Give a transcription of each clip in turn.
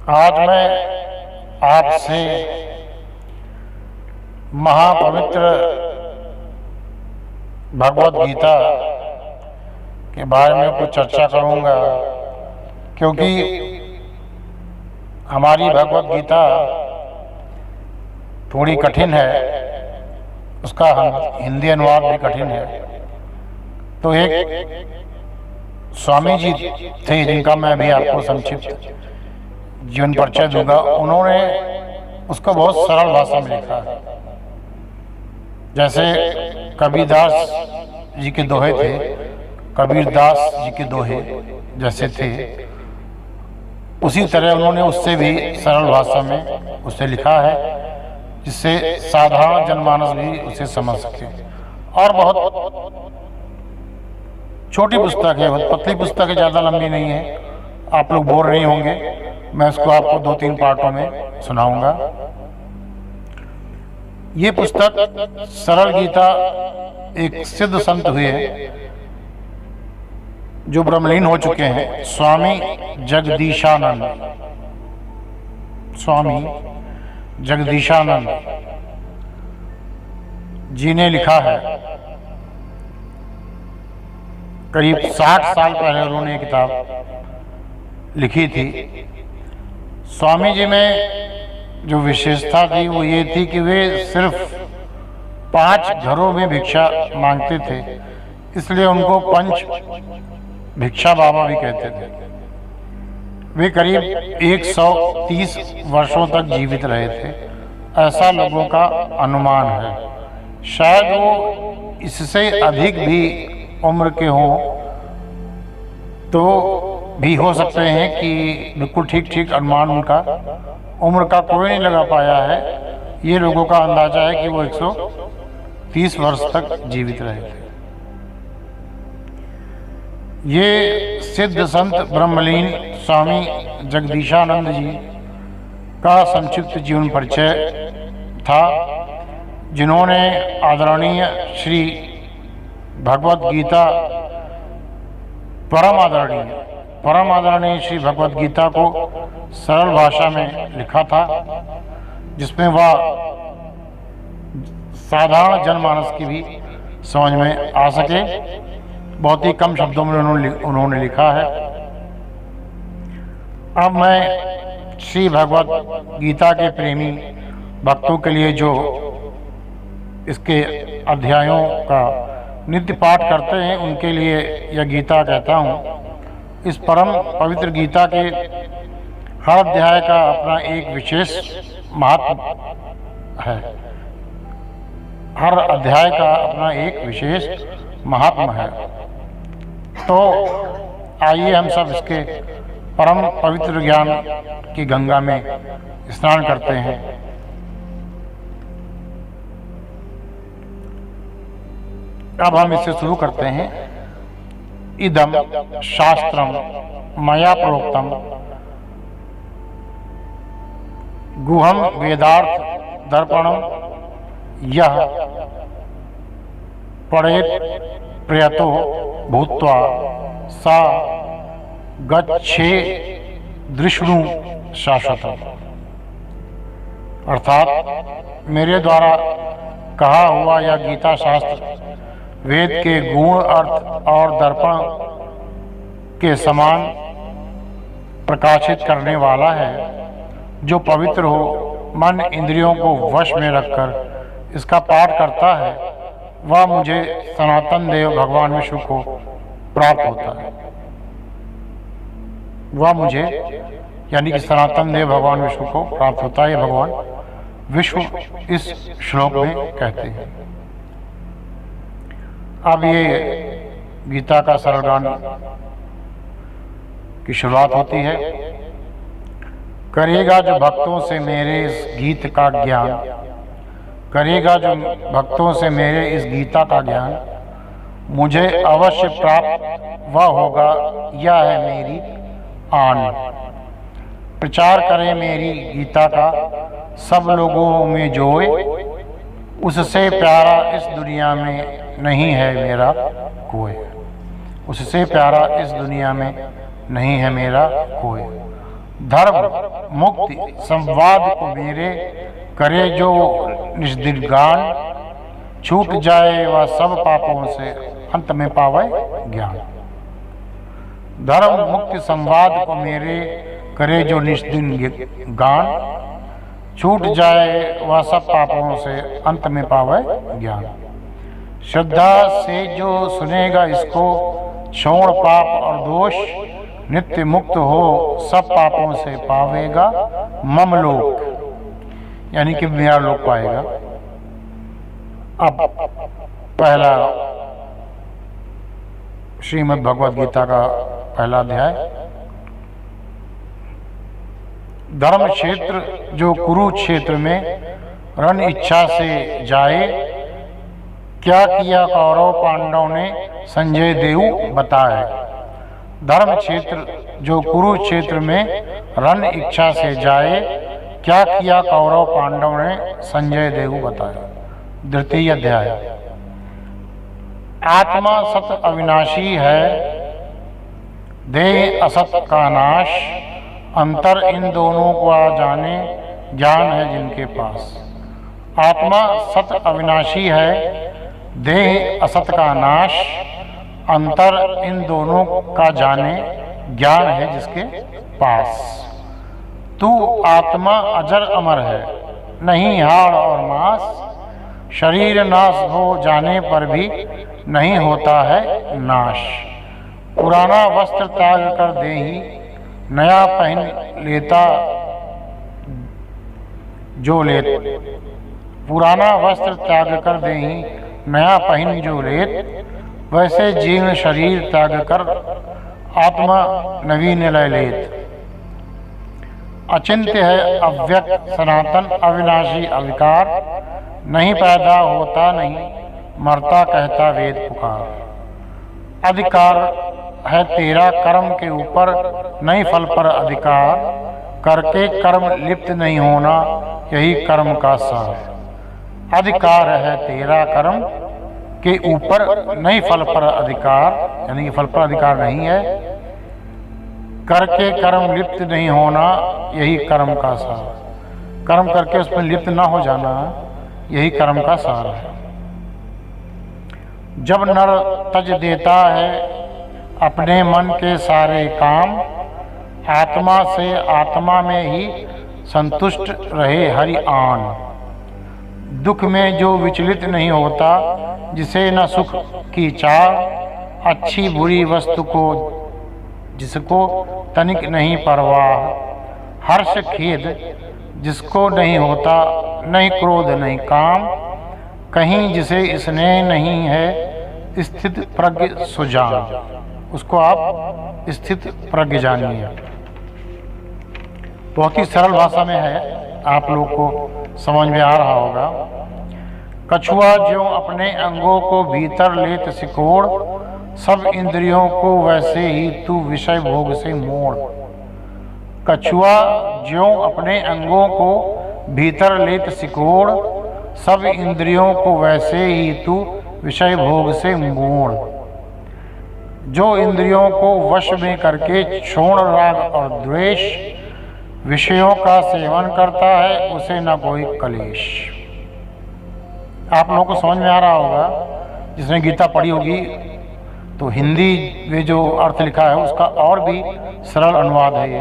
आज मैं आपसे महापवित्र भगवत गीता के बारे में कुछ चर्चा करूंगा, क्योंकि हमारी भगवत गीता थोड़ी कठिन है, उसका हिंदी अनुवाद भी कठिन है। तो एक स्वामी जी थे जिनका मैं भी आपको संक्षिप्त जीवन परिचय दूंगा। उन्होंने उसको बहुत सरल भाषा में लिखा है। जैसे कबीरदास जी के दोहे थे, कबीरदास जी के दोहे जैसे थे, उसी तरह उन्होंने उससे भी सरल भाषा में उसे लिखा है, जिससे साधारण जनमानस भी उसे समझ सके। और बहुत छोटी पुस्तक है, बहुत पतली पुस्तक है, ज़्यादा लंबी नहीं है। आप लोग बोर नहीं होंगे। मैं इसको आपको 2-3 पार्टों में सुनाऊंगा। ये पुस्तक सरल गीता एक सिद्ध संत हुए जो ब्रह्मलीन हो चुके हैं, स्वामी जगदीशानंद। स्वामी जगदीशानंद जी ने लिखा है। करीब 60 साल पहले उन्होंने ये किताब लिखी थी। स्वामी जी में जो विशेषता थी वो ये थी कि वे सिर्फ 5 घरों में भिक्षा मांगते थे, इसलिए उनको पंच भिक्षा बाबा भी कहते थे। वे करीब 130 वर्षों तक जीवित रहे थे, ऐसा लोगों का अनुमान है। शायद वो इससे अधिक भी उम्र के हों, तो भी हो सकते हैं कि बिल्कुल ठीक अनुमान उनका उम्र का कोई नहीं लगा पाया है। ये लोगों का अंदाजा है कि वो 130 वर्ष तक जीवित रहे थे। ये सिद्ध संत ब्रह्मलीन स्वामी जगदीशानंद जी का संक्षिप्त जीवन परिचय था, जिन्होंने आदरणीय श्री भगवत गीता परम आदरणीय श्री भगवत गीता को सरल भाषा में लिखा था, जिसमें वह साधारण जनमानस की भी समझ में आ सके। बहुत ही कम शब्दों में उन्होंने लिखा है। अब मैं श्री भगवत गीता के प्रेमी भक्तों के लिए जो इसके अध्यायों का नित्य पाठ करते हैं, उनके लिए यह गीता कहता हूँ। इस परम पवित्र गीता के हर अध्याय का अपना एक विशेष महत्व है। हर अध्याय का अपना एक विशेष महात्मा है। तो आइए हम सब इसके परम पवित्र ज्ञान की गंगा में स्नान करते हैं। अब हम इससे शुरू करते हैं। इदम शास्त्रम मया प्रोक्तम गुहम वेदार्थ दर्पणम यह पढ़ेत प्रयतो भूत्वा सा गच्छे दृष्णु शाश्वतम। अर्थात मेरे द्वारा कहा हुआ यह गीता शास्त्र वेद के गुण, अर्थ और दर्पण के समान प्रकाशित करने वाला है। जो पवित्र हो, मन इंद्रियों को वश में रखकर इसका पाठ करता है, वह मुझे सनातन देव भगवान विष्णु को प्राप्त होता है। वह मुझे यानी कि सनातन देव भगवान विष्णु को प्राप्त होता है। भगवान विष्णु इस श्लोक में कहते हैं। अब ये गीता का सरल गान की शुरुआत होती है। करेगा जो भक्तों से मेरे इस गीत का ज्ञान, करेगा जो भक्तों से मेरे इस गीता का ज्ञान, मुझे अवश्य प्राप्त वह होगा, यह है मेरी आन। प्रचार करे मेरी गीता का सब लोगों में जोए, उससे प्यारा इस दुनिया में नहीं है मेरा कोई। उससे प्यारा इस दुनिया में नहीं है मेरा कोई। धर्म मुक्ति संवाद को मेरे करे जो निष्दिगान, छूट जाए वह सब पापों से अंत में पावे ज्ञान। धर्म मुक्ति संवाद को मेरे करे जो निष्दिन गान, छूट जाए वह सब पापों से अंत में पावे ज्ञान। श्रद्धा से जो सुनेगा इसको, छोड़ पाप और दोष, नित्य मुक्त हो सब पापों से पावेगा मम लोक, यानी कि मेरा लोक पाएगा। अब पहला श्रीमद् भगवद गीता का पहला अध्याय। धर्म क्षेत्र जो कुरुक्षेत्र में रण इच्छा से जाए, क्या किया कौरव पांडव ने संजय देव बताए। धर्म क्षेत्र जो कुरुक्षेत्र में रण इच्छा से जाए, क्या किया कौरव पांडव ने संजय देव बताए। द्वितीय अध्याय। आत्मा सत अविनाशी है, देह असत का नाश, अंतर इन दोनों को जाने ज्ञान है जिनके पास। आत्मा सत अविनाशी है, देह असत का नाश, अंतर इन दोनों का जाने ज्ञान है जिसके पास। तू आत्मा अजर अमर है, नहीं हाड़ और मांस, शरीर नाश हो जाने पर भी नहीं होता है नाश। पुराना वस्त्र त्याग कर देही, नया पहन लेता जो ले। पुराना वस्त्र त्याग कर देही, नया पहन जो लेत, वैसे जीर्ण शरीर त्याग कर आत्मा नवीन लय लेत। अचिंत्य है अव्यक्त सनातन अविनाशी अविकार, नहीं पैदा होता नहीं मरता कहता वेद पुकार। अधिकार है तेरा कर्म के ऊपर, नहीं फल पर अधिकार, करके कर्म लिप्त नहीं होना यही कर्म का सार। अधिकार है तेरा कर्म के ऊपर, नहीं फल पर अधिकार, यानी कि फल पर अधिकार नहीं है, करके कर्म लिप्त नहीं होना यही कर्म का सार। कर्म करके उसमें लिप्त ना हो जाना यही कर्म का सार है। जब नर तज देता है अपने मन के सारे काम, आत्मा से आत्मा में ही संतुष्ट रहे हरि आन। दुख में जो विचलित नहीं होता, जिसे न सुख की चाह, अच्छी बुरी वस्तु को जिसको तनिक नहीं परवाह। हर्ष खेद जिसको नहीं होता, नहीं क्रोध नहीं काम, कहीं जिसे इसने नहीं है स्थित प्रज्ञ सुजान। उसको आप स्थित प्रज्ञ जानिए। बहुत ही सरल भाषा में है, आप लोग को समझ में आ रहा होगा। कछुआ ज्यों अपने अंगों को भीतर लेत सिकोड़, सब इंद्रियों को वैसे ही तू विषय भोग से मोड़। कछुआ ज्यों अपने अंगों को भीतर लेत सिकोड़, सब इंद्रियों को वैसे ही तू विषय भोग से मोड़। जो इंद्रियों को वश में करके छोड़ राग और द्वेष, विषयों का सेवन करता है उसे न कोई कलेश। आप लोगों को समझ में आ रहा होगा, जिसने गीता पढ़ी होगी तो हिंदी में जो अर्थ लिखा है उसका और भी सरल अनुवाद है ये।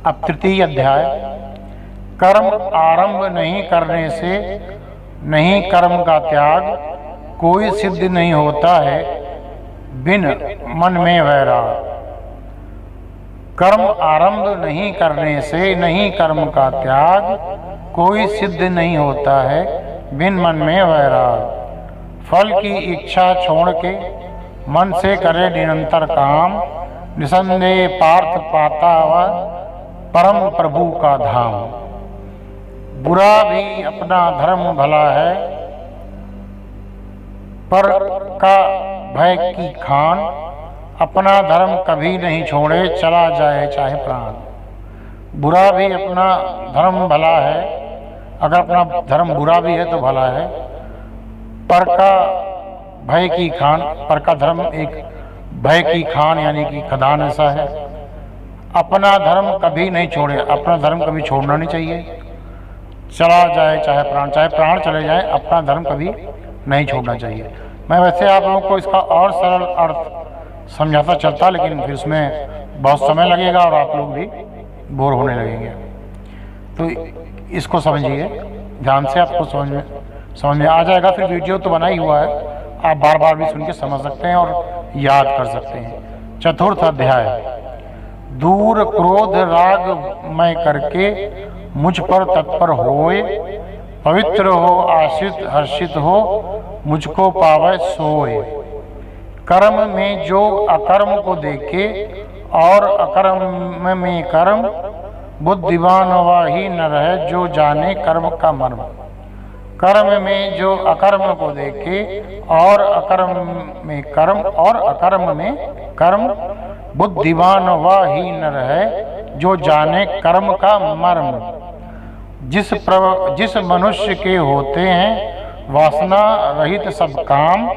अब तृतीय अध्याय। कर्म आरंभ नहीं करने से नहीं कर्म का त्याग, कोई सिद्ध नहीं होता है बिन मन में वैराग। कर्म आरंभ नहीं करने से नहीं कर्म का त्याग, कोई सिद्ध नहीं होता है बिन मन में वैराग। फल की इच्छा छोड़ के मन से करे निरंतर काम, निसंदेह पार्थ पाता वह परम प्रभु का धाम। बुरा भी अपना धर्म भला है, पर का भय की खान। अपना धर्म कभी नहीं छोड़े, चला जाए चाहे प्राण। बुरा भी अपना धर्म भला है, अगर अपना धर्म बुरा भी है तो भला है। पर का भय की खान, पर का धर्म एक भय की खान यानी कि खदान ऐसा है। अपना धर्म कभी नहीं छोड़े। अपना धर्म कभी छोड़ना नहीं चाहिए। चला जाए चाहे प्राण चले जाए, अपना धर्म कभी नहीं छोड़ना चाहिए। मैं वैसे आप लोगों को इसका और सरल अर्थ समझाता चलता, लेकिन फिर उसमें बहुत समय लगेगा और आप लोग भी बोर होने लगेंगे। तो इसको समझिए ध्यान से, आपको समझ में आ जाएगा। फिर वीडियो तो बना ही हुआ है, आप बार बार भी सुन के समझ सकते हैं और याद कर सकते हैं। चतुर्थ अध्याय, दूर क्रोध राग मैं करके मुझ पर तत्पर होए, पवित्र हो आश्रित हर्षित हो मुझको पावे सोए। कर्म में जो अकर्म को देखे और अकर्म में कर्म, बुद्धिमान वही न रहे जो जाने कर्म का मर्म। कर्म में जो अकर्म को देखे और अकर्म में कर्म और अकर्म में कर्म, बुद्धिमान वही न रहे जो जाने कर्म का मर्म। जिस मनुष्य के होते हैं वासना रहित सब काम,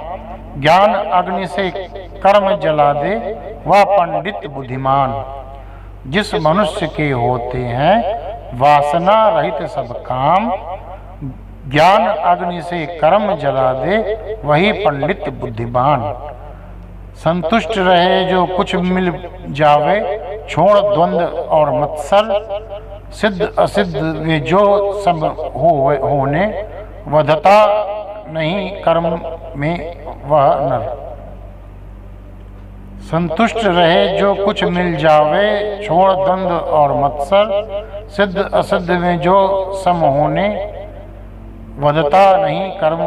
ज्ञान अग्नि से कर्म जला दे वह पंडित बुद्धिमान। जिस मनुष्य के होते हैं वासना रहित सब काम, ज्ञान अग्नि से कर्म जला दे वही पंडित बुद्धिमान। संतुष्ट रहे जो कुछ मिल जावे, छोड़ द्वंद्व और मत्सर, सिद्ध असिद्ध में जो सब होने, वधता नहीं कर्म में वह नर। संतुष्ट रहे जो कुछ मिल जावे, छोड़ द्वंद्व और मत्सर, सिद्ध असिद्ध में जो सम होने, वधता नहीं कर्म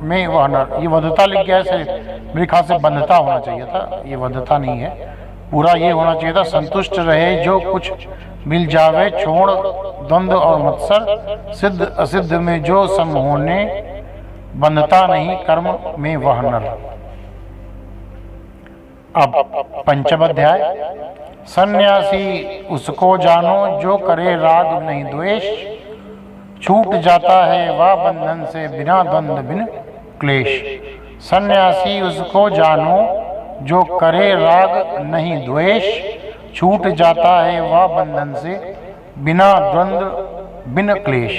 में वह नर। ये वधता लिख गया है, मेरे ख्याल से बंधता होना चाहिए था, ये वधता नहीं है, पूरा ये होना चाहिए था। संतुष्ट रहे जो कुछ मिल जावे, छोड़ द्वंद्व और मत्सर, सिद्ध असिद्ध में जो सम होने, बंधता नहीं कर्म में वह नर। अब पंचम अध्याय, सन्यासी उसको जानो जो करे राग नहीं द्वेष, छूट जाता है वह बंधन से बिना द्वंद्व बिन क्लेश। सन्यासी उसको जानो जो करे राग नहीं द्वेष, छूट जाता है वह बंधन से बिना द्वंद्व बिन क्लेश।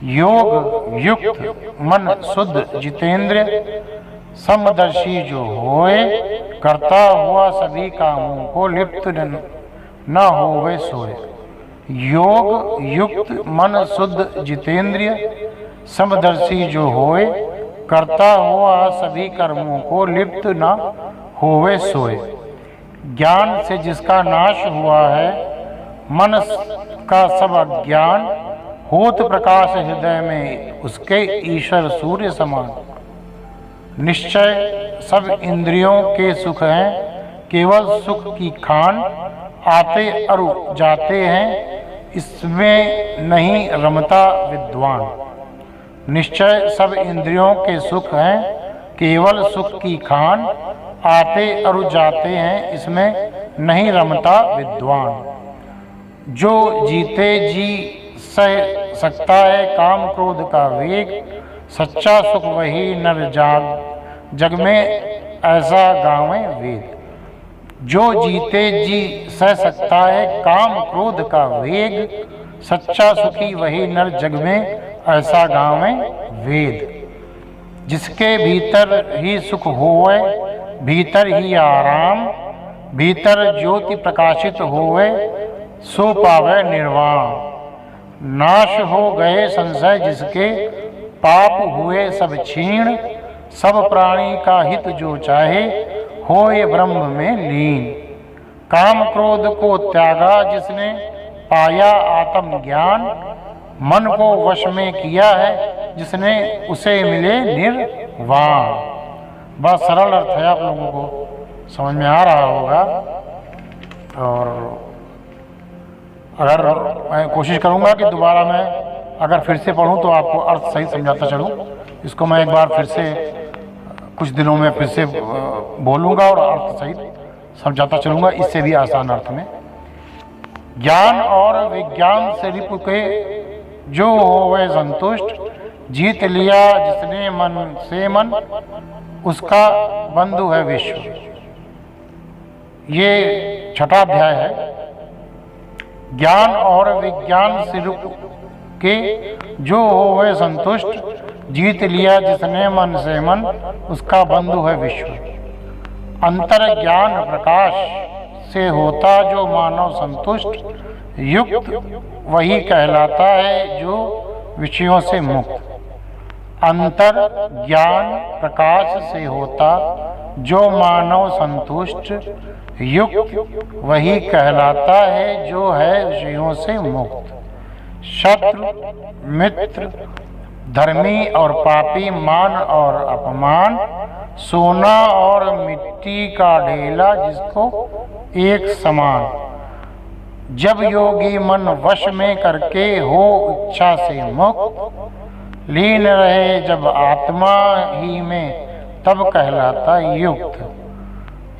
योग युक्त मन शुद्ध जितेंद्र, समदर्शी जो होए, करता हुआ सभी कामों को लिप्त न होवे सोए। योग युक्त मन शुद्ध जितेंद्रिय, समदर्शी जो होए, करता हुआ सभी कर्मों को लिप्त न होवे सोए। ज्ञान से जिसका नाश हुआ है, मन का सब अज्ञान, होत प्रकाश हृदय में उसके ईश्वर सूर्य समान। निश्चय सब इंद्रियों के सुख हैं, केवल सुख की खान, आते अरु जाते हैं इसमें नहीं रमता विद्वान। निश्चय सब इंद्रियों के सुख हैं, केवल सुख की खान, आते अरु जाते हैं इसमें नहीं रमता विद्वान। जो जीते जी सह सकता है काम क्रोध का वेग, सच्चा सुख वही नर जग में ऐसा गावे वेद। जो जीते जी सह सकता है काम क्रोध का वेग, सच्चा सुखी वही नर जग में ऐसा गावे वेद। जिसके भीतर ही सुख होवे, भीतर ही आराम, भीतर ज्योति प्रकाशित होवे, सो पावे निर्वाण। नाश हो गए संशय जिसके, पाप हुए सब क्षीण, सब प्राणी का हित जो चाहे, होए ब्रह्म में लीन। काम क्रोध को त्यागा जिसने, पाया आत्म ज्ञान, मन को वश में किया है जिसने, उसे मिले निर्वाण। बस सरल अर्थ है, आप लोगों को समझ में आ रहा होगा। और अगर मैं कोशिश करूंगा कि दोबारा मैं अगर फिर से पढ़ूं तो आपको अर्थ सही समझाता चलूं। इसको मैं एक बार फिर से कुछ दिनों में फिर से बोलूंगा और अर्थ सही समझाता चलूंगा, इससे भी आसान अर्थ में। ज्ञान और विज्ञान से रिपु के जो होवे संतुष्ट, जीत लिया जिसने मन से मन, उसका बंधु है विश्व। ये छठा अध्याय है। ज्ञान और विज्ञान से रुक के जो हो वह संतुष्ट, जीत लिया जिसने मन से मन, उसका बंधु है विश्व। अंतर ज्ञान प्रकाश से होता जो मानव संतुष्ट, युक्त वही कहलाता है जो विषयों से मुक्त। अंतर ज्ञान प्रकाश से होता जो मानव संतुष्ट, युक्त वही कहलाता है जो है विषयों से मुक्त। शत्रु मित्र धर्मी और पापी, मान और अपमान, सोना और मिट्टी का ढेला जिसको एक समान। जब योगी मन वश में करके हो इच्छा से मुक्त, लीन रहे जब आत्मा ही में तब कहलाता युक्त।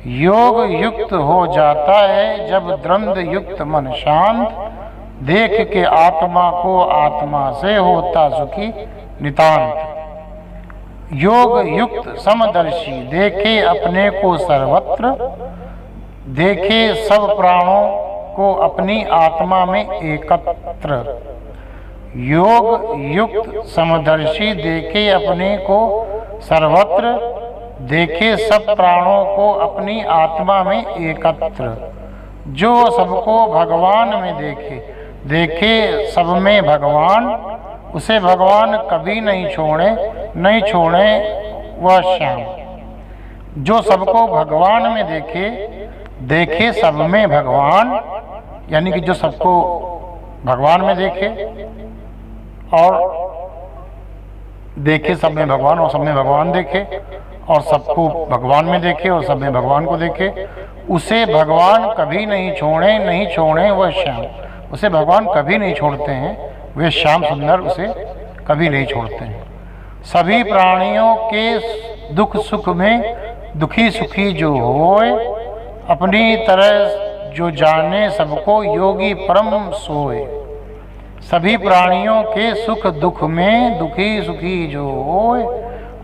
योग युक्त हो जाता है जब द्वंद्व युक्त मन शांत, देख के आत्मा को आत्मा से होता सुखी नितांत। योग युक्त समदर्शी देखे अपने को सर्वत्र, देखे सब प्राणों को अपनी आत्मा में एकत्र। योग युक्त समदर्शी देखे अपने को सर्वत्र, देखे सब प्राणों को अपनी आत्मा में एकत्र। जो सबको भगवान में देखे, देखे सब में भगवान, उसे भगवान कभी नहीं छोड़े, नहीं छोड़े वह श्याम। जो सबको भगवान में देखे, देखे सब में भगवान, यानी कि जो सबको भगवान में देखे और देखे सब में भगवान और सब में भगवान देखे, और सबको भगवान में देखे और सब में भगवान को देखे, उसे भगवान कभी नहीं छोड़े, नहीं छोड़े वह श्याम। उसे भगवान कभी नहीं छोड़ते हैं, वे श्याम सुंदर उसे कभी नहीं छोड़ते हैं। सभी प्राणियों के दुख सुख में दुखी सुखी जो होए, अपनी तरह जो जाने सबको योगी परम सोए। सभी प्राणियों के सुख दुख में दुखी सुखी जो होए,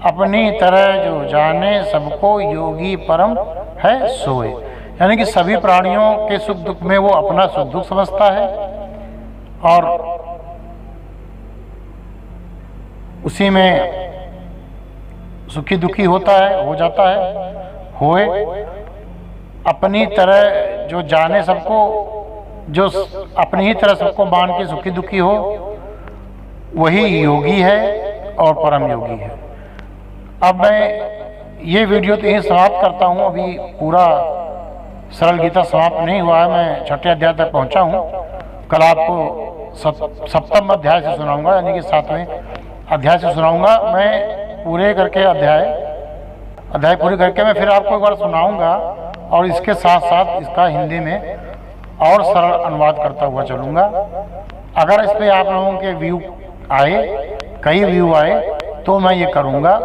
अपनी तरह जो जाने सबको योगी परम है सोए। यानी कि सभी प्राणियों के सुख दुख में वो अपना सुख दुख समझता है और उसी में सुखी दुखी होता है, हो जाता है, होए। अपनी तरह जो जाने सबको, जो अपनी ही तरह सबको मान के सुखी दुखी हो, वही योगी है और परम योगी है। अब मैं ये वीडियो तो यही समाप्त करता हूँ। अभी पूरा सरल गीता समाप्त नहीं हुआ है, मैं छठे अध्याय तक पहुँचा हूँ। कल आपको सप्तम अध्याय से सुनाऊंगा, यानी कि 7वें अध्याय से सुनाऊंगा। मैं पूरे करके अध्याय पूरे करके मैं फिर आपको एक बार सुनाऊंगा, और इसके साथ साथ इसका हिंदी में और सरल अनुवाद करता हुआ चलूँगा। अगर इस पर आप लोगों के व्यू आए, कई व्यू आए, तो मैं ये करूँगा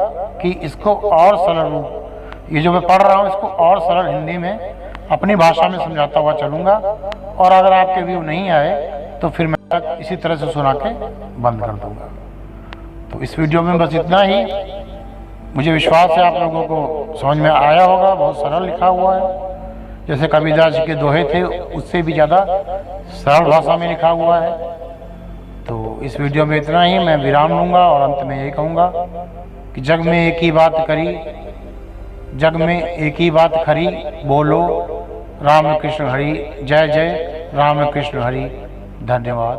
कि इसको और सरल रूप, ये जो मैं पढ़ रहा हूँ इसको और सरल हिंदी में अपनी भाषा में समझाता हुआ चलूँगा। और अगर आपके व्यू नहीं आए तो फिर मैं इसी तरह से सुना के बंद कर दूँगा। तो इस वीडियो में बस इतना ही। मुझे विश्वास है आप लोगों को समझ में आया होगा। बहुत सरल लिखा हुआ है, जैसे कबीरदास जी के दोहे थे उससे भी ज़्यादा सरल भाषा में लिखा हुआ है। तो इस वीडियो में इतना ही। मैं विराम लूँगा और अंत में यही कहूँगा कि जग में एक ही बात करी, जग में एक ही बात खरी, बोलो राम कृष्ण हरि, जय जय राम कृष्ण हरि। धन्यवाद।